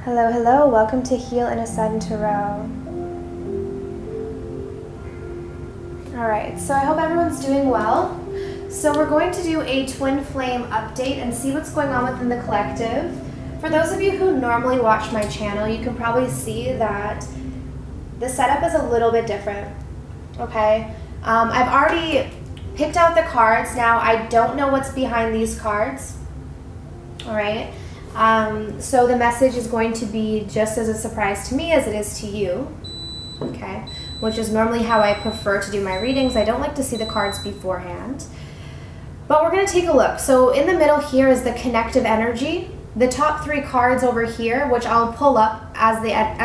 Hello, hello. Welcome to Heal and Ascend Tarot. Alright, so I hope everyone's doing well. So we're going to do a twin flame update and see what's going on within the collective. For those of you who normally watch my channel, you can probably see that the setup is a little bit different. Okay? I've already picked out the cards. Now, I don't know what's behind these cards. Alright? So the message is going to be just as a surprise to me as it is to you, okay? Which is normally how I prefer to do my readings. I don't like to see the cards beforehand. But we're going to take a look. So in the middle here is the connective energy. The top three cards over here, which I'll pull up as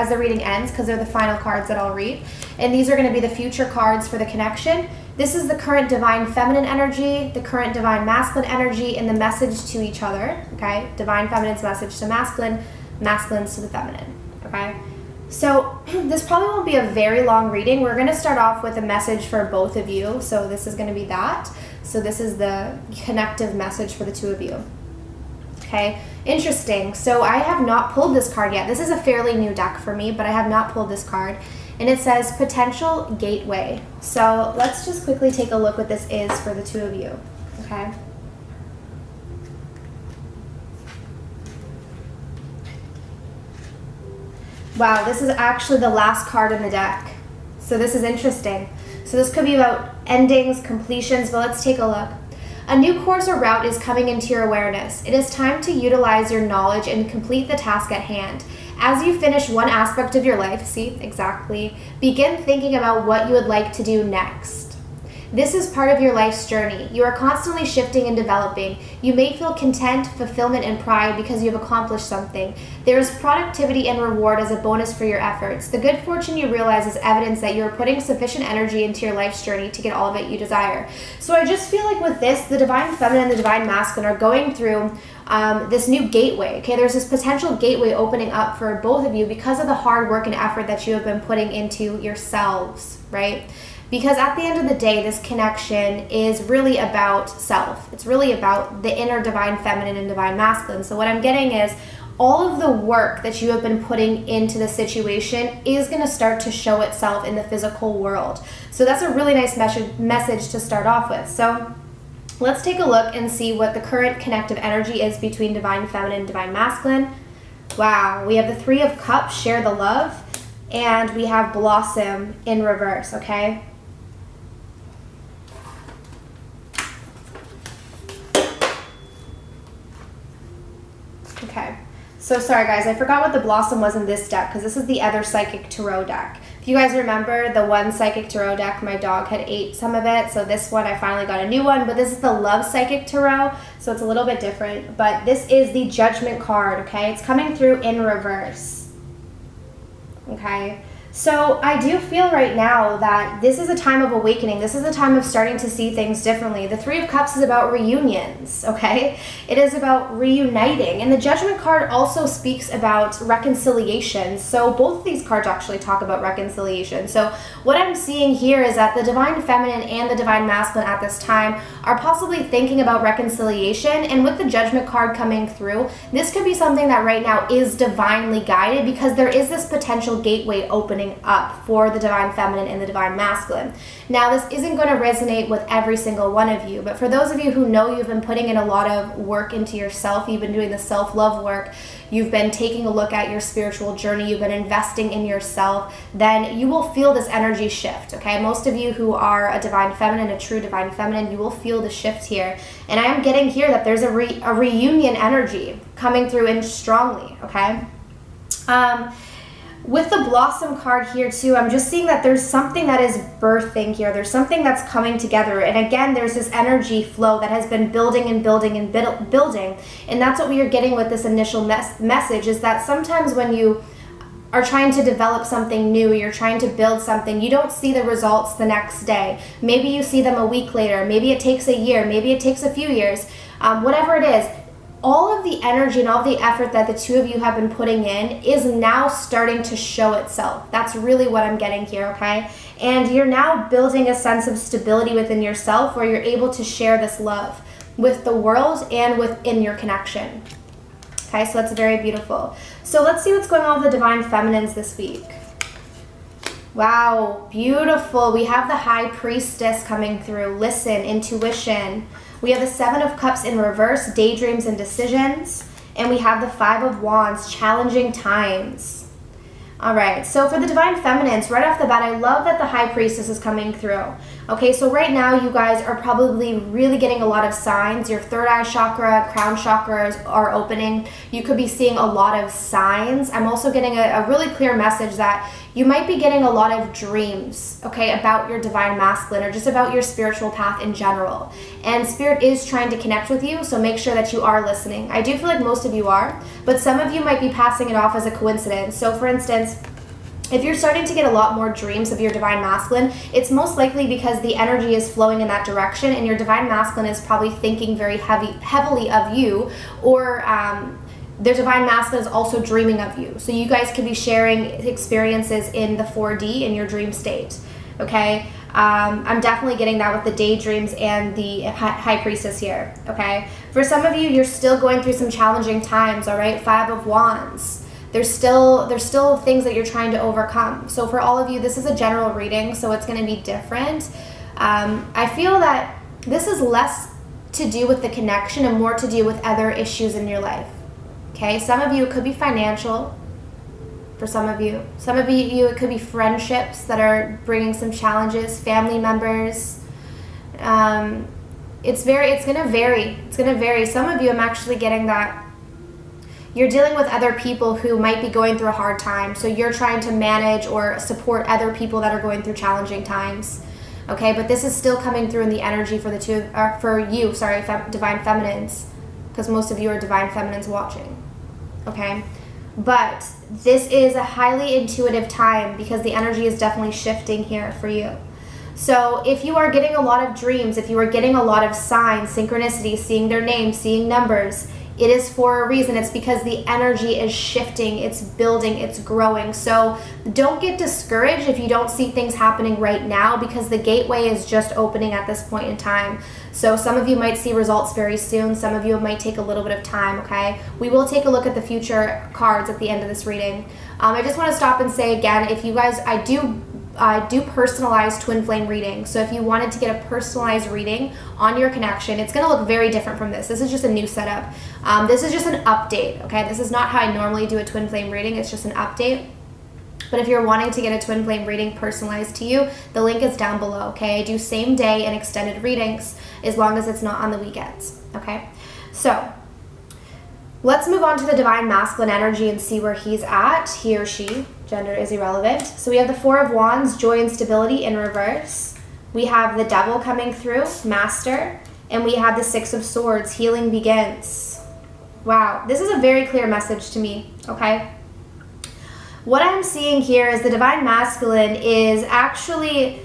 the reading ends because they're the final cards that I'll read. And these are going to be the future cards for the connection. This is the current divine feminine energy, the current divine masculine energy, and the message to each other, okay? Divine feminine's message to masculine, masculine's to the feminine, okay? So this probably won't be a very long reading. We're going to start off with a message for both of you. So this is going to be that. So this is the connective message for the two of you, okay? Interesting. So I have not pulled this card yet. This is a fairly new deck for me, but I have not pulled this card. And it says potential gateway. So let's just quickly take a look what this is for the two of you, okay? Wow, this is actually the last card in the deck. So this is interesting. So this could be about endings, completions, but let's take a look. A new course or route is coming into your awareness. It is time to utilize your knowledge and complete the task at hand. As you finish one aspect of your life, see, exactly, begin thinking about what you would like to do next. This is part of your life's journey. You are constantly shifting and developing. You may feel content, fulfillment, and pride because you have accomplished something. There is productivity and reward as a bonus for your efforts. The good fortune you realize is evidence that you are putting sufficient energy into your life's journey to get all of it you desire. So I just feel like with this, the divine feminine and the divine masculine are going through this new gateway. Okay, there's this potential gateway opening up for both of you because of the hard work and effort that you have been putting into yourselves, right? Because at the end of the day, this connection is really about self. It's really about the inner divine feminine and divine masculine. So what I'm getting is all of the work that you have been putting into the situation is going to start to show itself in the physical world. So that's a really nice message to start off with. So let's take a look and see what the current connective energy is between divine feminine and divine masculine. Wow, we have the Three of Cups, share the love, and we have blossom in reverse, okay? Okay, so sorry guys, I forgot what the blossom was in this deck because this is the other Psychic Tarot deck. If you guys remember the one Psychic Tarot deck, my dog had ate some of it, so this one I finally got a new one, but this is the Love Psychic Tarot, so it's a little bit different, but this is the Judgment card, okay? It's coming through in reverse, okay? So I do feel right now that this is a time of awakening. This is a time of starting to see things differently. The Three of Cups is about reunions, okay? It is about reuniting. And the Judgment card also speaks about reconciliation. So both of these cards actually talk about reconciliation. So what I'm seeing here is that the divine feminine and the divine masculine at this time are possibly thinking about reconciliation. And with the Judgment card coming through, this could be something that right now is divinely guided because there is this potential gateway opening up for the divine feminine and the divine masculine. Now, this isn't going to resonate with every single one of you, but for those of you who know you've been putting in a lot of work into yourself, you've been doing the self-love work, you've been taking a look at your spiritual journey, you've been investing in yourself, then you will feel this energy shift, okay? Most of you who are a divine feminine, a true divine feminine, you will feel the shift here. And I am getting here that there's a reunion energy coming through in strongly, okay? With the Blossom card here too, I'm just seeing that there's something that is birthing here. There's something that's coming together. And again, there's this energy flow that has been building and building and building. And that's what we are getting with this initial message is that sometimes when you are trying to develop something new, you're trying to build something, you don't see the results the next day. Maybe you see them a week later. Maybe it takes a year. Maybe it takes a few years. Whatever it is, all of the energy and all the effort that the two of you have been putting in is now starting to show itself. That's really what I'm getting here, okay? And you're now building a sense of stability within yourself where you're able to share this love with the world and within your connection. Okay, so that's very beautiful. So let's see what's going on with the Divine Feminines this week. Wow, beautiful. We have the High Priestess coming through. Listen, intuition. We have the Seven of Cups in reverse, daydreams and decisions. And we have the Five of Wands, challenging times. All right, so for the Divine Feminines, right off the bat, I love that the High Priestess is coming through. Okay, so right now you guys are probably really getting a lot of signs. Your third eye chakra, crown chakras are opening. You could be seeing a lot of signs. I'm also getting a really clear message that you might be getting a lot of dreams, okay, about your Divine Masculine or just about your spiritual path in general. And Spirit is trying to connect with you, so make sure that you are listening. I do feel like most of you are, but some of you might be passing it off as a coincidence. So for instance, if you're starting to get a lot more dreams of your Divine Masculine, it's most likely because the energy is flowing in that direction and your Divine Masculine is probably thinking very heavily of you, or their Divine Masculine is also dreaming of you. So you guys could be sharing experiences in the 4D in your dream state, okay? I'm definitely getting that with the daydreams and the High Priestess here, okay? For some of you, you're still going through some challenging times, all right? Five of Wands. There's still things that you're trying to overcome. So for all of you, this is a general reading, so it's going to be different. I feel that this is less to do with the connection and more to do with other issues in your life. Okay, some of you, it could be financial. For some of you, it could be friendships that are bringing some challenges, family members. It's going to vary. It's going to vary. Some of you, I'm actually getting that you're dealing with other people who might be going through a hard time. So you're trying to manage or support other people that are going through challenging times. Okay, but this is still coming through in the energy for Divine Feminines, because most of you are Divine Feminines watching. Okay, but this is a highly intuitive time because the energy is definitely shifting here for you. So if you are getting a lot of dreams, if you are getting a lot of signs, synchronicity, seeing their names, seeing numbers, it is for a reason. It's because the energy is shifting, it's building, it's growing. So don't get discouraged if you don't see things happening right now, because the gateway is just opening at this point in time. So some of you might see results very soon. Some of you might take a little bit of time, okay? We will take a look at the future cards at the end of this reading. I just want to stop and say again, if you guys, I do personalized twin flame reading. So if you wanted to get a personalized reading on your connection, it's going to look very different from this. This is just a new setup. This is just an update, okay? This is not how I normally do a twin flame reading. It's just an update. But if you're wanting to get a twin flame reading personalized to you, the link is down below, okay? I do same day and extended readings as long as it's not on the weekends, okay? So let's move on to the Divine Masculine energy and see where he's at, he or she. Gender is irrelevant. So we have the Four of Wands, joy and stability in reverse. We have the Devil coming through, Master. And we have the Six of Swords, healing begins. Wow, this is a very clear message to me, okay? What I'm seeing here is the Divine Masculine is actually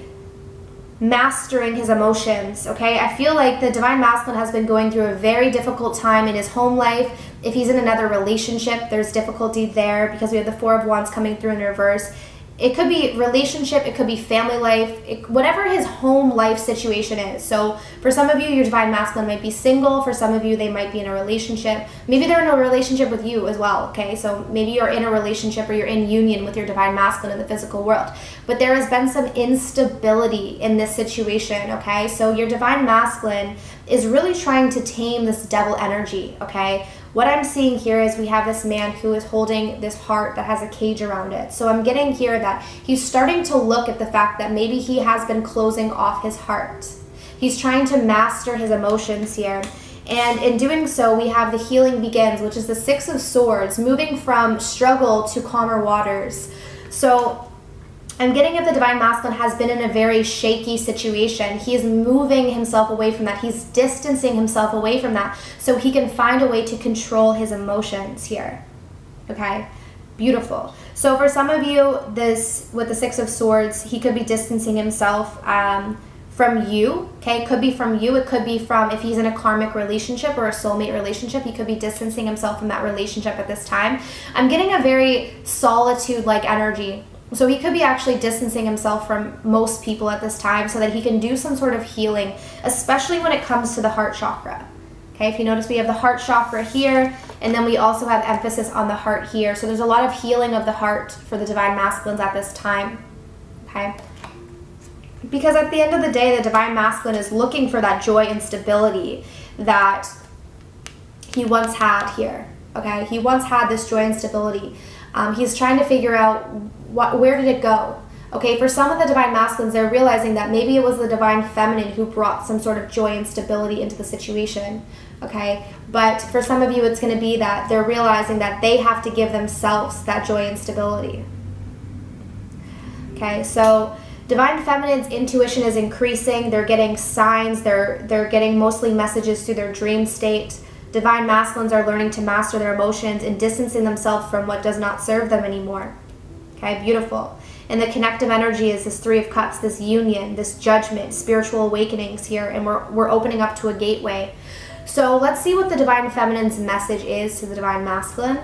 mastering his emotions, okay? I feel like the Divine Masculine has been going through a very difficult time in his home life. If he's in another relationship, there's difficulty there because we have the Four of Wands coming through in reverse. It could be relationship, it could be family life, whatever his home life situation is. So for some of you, your Divine Masculine might be single. For some of you, they might be in a relationship. Maybe they're in a relationship with you as well, okay? So maybe you're in a relationship or you're in union with your Divine Masculine in the physical world. But there has been some instability in this situation, okay? So your Divine Masculine is really trying to tame this devil energy, okay? What I'm seeing here is we have this man who is holding this heart that has a cage around it. So I'm getting here that he's starting to look at the fact that maybe he has been closing off his heart. He's trying to master his emotions here. And in doing so, we have the healing begins, which is the Six of Swords, moving from struggle to calmer waters. So I'm getting if the Divine Masculine has been in a very shaky situation. He is moving himself away from that. He's distancing himself away from that so he can find a way to control his emotions here. Okay? Beautiful. So for some of you, this with the Six of Swords, he could be distancing himself from you. Okay? It could be from you. It could be from if he's in a karmic relationship or a soulmate relationship, he could be distancing himself from that relationship at this time. I'm getting a very solitude-like energy. So he could be actually distancing himself from most people at this time so that he can do some sort of healing, especially when it comes to the heart chakra. Okay, if you notice, we have the heart chakra here, And then we also have emphasis on the heart here. So there's a lot of healing of the heart for the Divine Masculines at this time, okay? Because at the end of the day, the Divine Masculine is looking for that joy and stability that he once had here, okay? He once had this joy and stability. He's trying to figure out where did it go? Okay, for some of the Divine Masculines, they're realizing that maybe it was the Divine Feminine who brought some sort of joy and stability into the situation, okay? But for some of you, it's going to be that they're realizing that they have to give themselves that joy and stability. Okay, so Divine Feminine's intuition is increasing. They're getting signs. They're getting mostly messages through their dream state. Divine Masculines are learning to master their emotions and distancing themselves from what does not serve them anymore. Okay, beautiful. And the connective energy is this Three of Cups, this union, this judgment, spiritual awakenings here, and we're opening up to a gateway. So let's see what the Divine Feminine's message is to the Divine Masculine.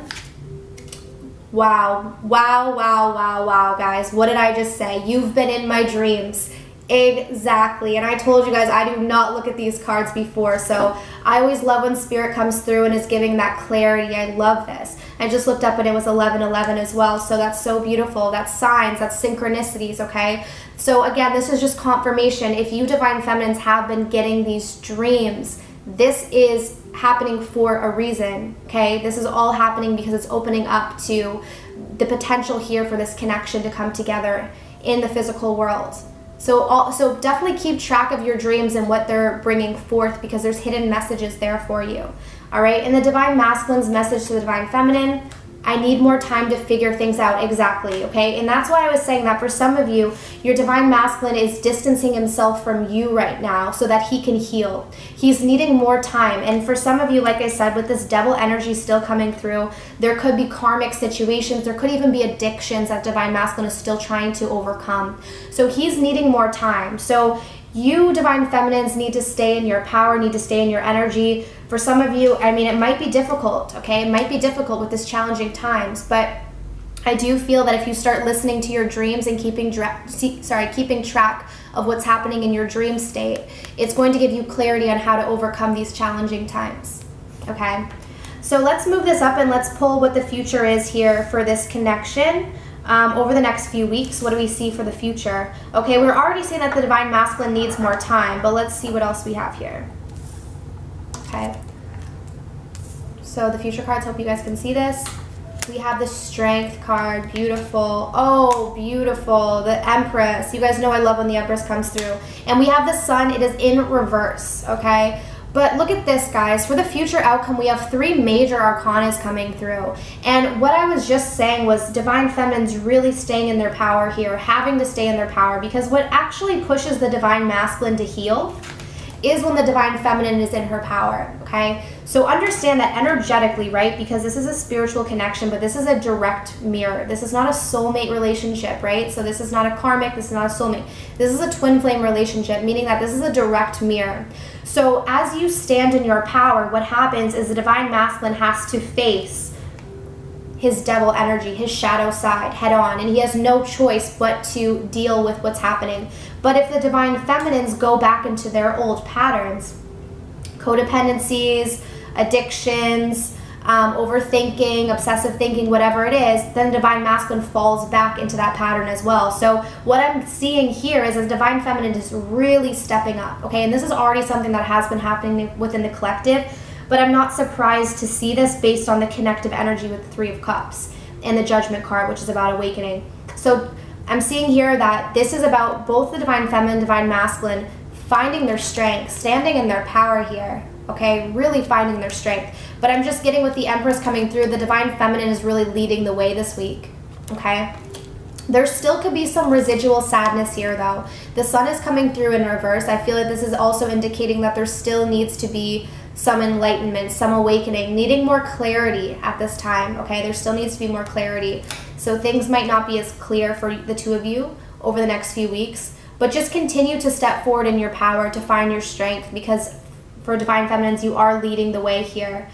Wow, wow, wow, wow, wow, guys. What did I just say? You've been in my dreams. Exactly. And I told you guys I do not look at these cards before, so I always love when Spirit comes through and is giving that clarity. I love this. I just looked up and it was 11:11 as well, so that's so beautiful. That's signs, that's synchronicities, okay? So again, this is just confirmation. If you Divine Feminines have been getting these dreams, this is happening for a reason, okay? This is all happening because it's opening up to the potential here for this connection to come together in the physical world. So definitely keep track of your dreams and what they're bringing forth, because there's hidden messages there for you. All right, and the Divine Masculine's message to the Divine Feminine, I need more time to figure things out. Exactly, okay? And that's why I was saying that for some of you, your Divine Masculine is distancing himself from you right now so that he can heal. He's needing more time. And for some of you, like I said, with this Devil energy still coming through, there could be karmic situations. There could even be addictions that Divine Masculine is still trying to overcome. So he's needing more time. So you Divine Feminines need to stay in your power, need to stay in your energy. For some of you, I mean, it might be difficult, okay? It might be difficult with this challenging times, but I do feel that if you start listening to your dreams and keeping track of what's happening in your dream state, it's going to give you clarity on how to overcome these challenging times, okay? So let's move this up and let's pull what the future is here for this connection. Over the next few weeks, what do we see for the future? Okay, we're already saying that the Divine Masculine needs more time, but let's see what else we have here. Okay, so the future cards, hope you guys can see this. We have the Strength card, beautiful. Oh, beautiful. The Empress. You guys know I love when the Empress comes through. And we have the Sun. It is in reverse, okay? But look at this, guys. For the future outcome, we have 3 major arcanas coming through. And what I was just saying was Divine Feminines really staying in their power here, having to stay in their power, because what actually pushes the Divine Masculine to heal is when the Divine Feminine is in her power, okay? So understand that energetically, right? Because this is a spiritual connection, but this is a direct mirror. This is not a soulmate relationship, right? So this is not a karmic, this is not a soulmate. This is a twin flame relationship, meaning that this is a direct mirror. So as you stand in your power, what happens is the Divine Masculine has to face his devil energy, his shadow side head on, and he has no choice but to deal with what's happening. But if the Divine Feminines go back into their old patterns, codependencies, addictions, overthinking, obsessive thinking, whatever it is, then the Divine Masculine falls back into that pattern as well. So what I'm seeing here is a Divine Feminine is really stepping up, okay? And this is already something that has been happening within the collective, but I'm not surprised to see this based on the connective energy with the Three of Cups and the Judgment card, which is about awakening. So I'm seeing here that this is about both the Divine Feminine, Divine Masculine finding their strength, standing in their power here, okay? Really finding their strength. But I'm just getting with the Empress coming through, the Divine Feminine is really leading the way this week, okay? There still could be some residual sadness here, though. The Sun is coming through in reverse. I feel like this is also indicating that there still needs to be some enlightenment, some awakening, needing more clarity at this time, okay? There still needs to be more clarity. So things might not be as clear for the two of you over the next few weeks, but just continue to step forward in your power to find your strength, because for Divine Feminines, you are leading the way here.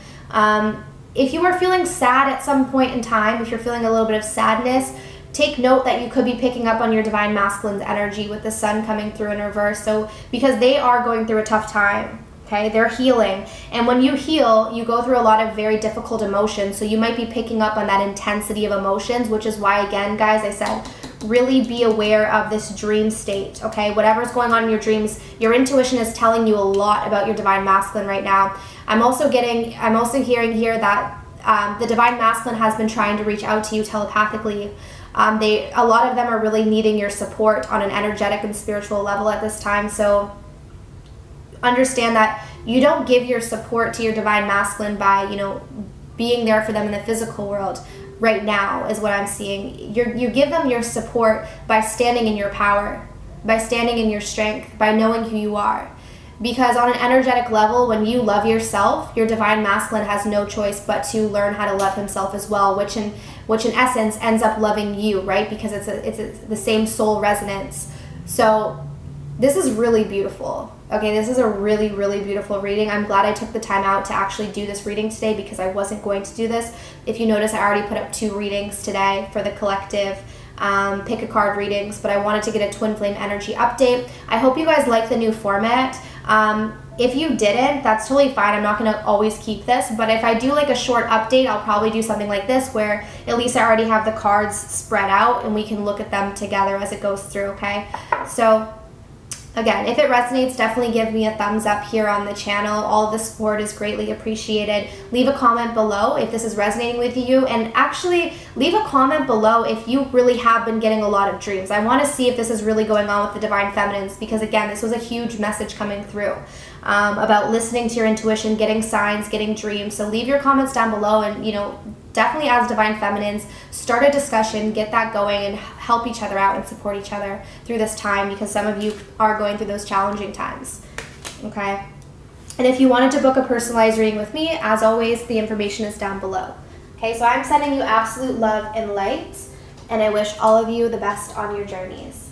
If you are feeling sad at some point in time, if you're feeling a little bit of sadness, take note that you could be picking up on your Divine Masculine's energy with the Sun coming through in reverse. So because they are going through a tough time. Okay, they're healing. And when you heal, you go through a lot of very difficult emotions. So you might be picking up on that intensity of emotions, which is why, again, guys, I said, really be aware of this dream state, okay? Whatever's going on in your dreams, your intuition is telling you a lot about your divine masculine right now. I'm also hearing here that the divine masculine has been trying to reach out to you telepathically. A lot of them are really needing your support on an energetic and spiritual level at this time. So understand that you don't give your support to your divine masculine by, being there for them in the physical world right now, is what I'm seeing. You give them your support by standing in your power, by standing in your strength, by knowing who you are. Because on an energetic level, when you love yourself, your divine masculine has no choice but to learn how to love himself as well, which in essence ends up loving you, right? Because it's the same soul resonance. So this is really beautiful. Okay, this is a really, really beautiful reading. I'm glad I took the time out to actually do this reading today because I wasn't going to do this. If you notice, I already put up 2 readings today for the collective pick a card readings, but I wanted to get a twin flame energy update. I hope you guys like the new format. If you didn't, that's totally fine. I'm not going to always keep this, but if I do like a short update, I'll probably do something like this where at least I already have the cards spread out and we can look at them together as it goes through, okay? So again, if it resonates, definitely give me a thumbs up here on the channel. All the support is greatly appreciated. Leave a comment below if this is resonating with you, and actually leave a comment below if you really have been getting a lot of dreams. I want to see if this is really going on with the Divine Feminines, because again, this was a huge message coming through about listening to your intuition, getting signs, getting dreams. So leave your comments down below, and definitely as Divine Feminines, start a discussion, get that going, and help each other out and support each other through this time, because some of you are going through those challenging times, okay? And if you wanted to book a personalized reading with me, as always, the information is down below. Okay, so I'm sending you absolute love and light, and I wish all of you the best on your journeys.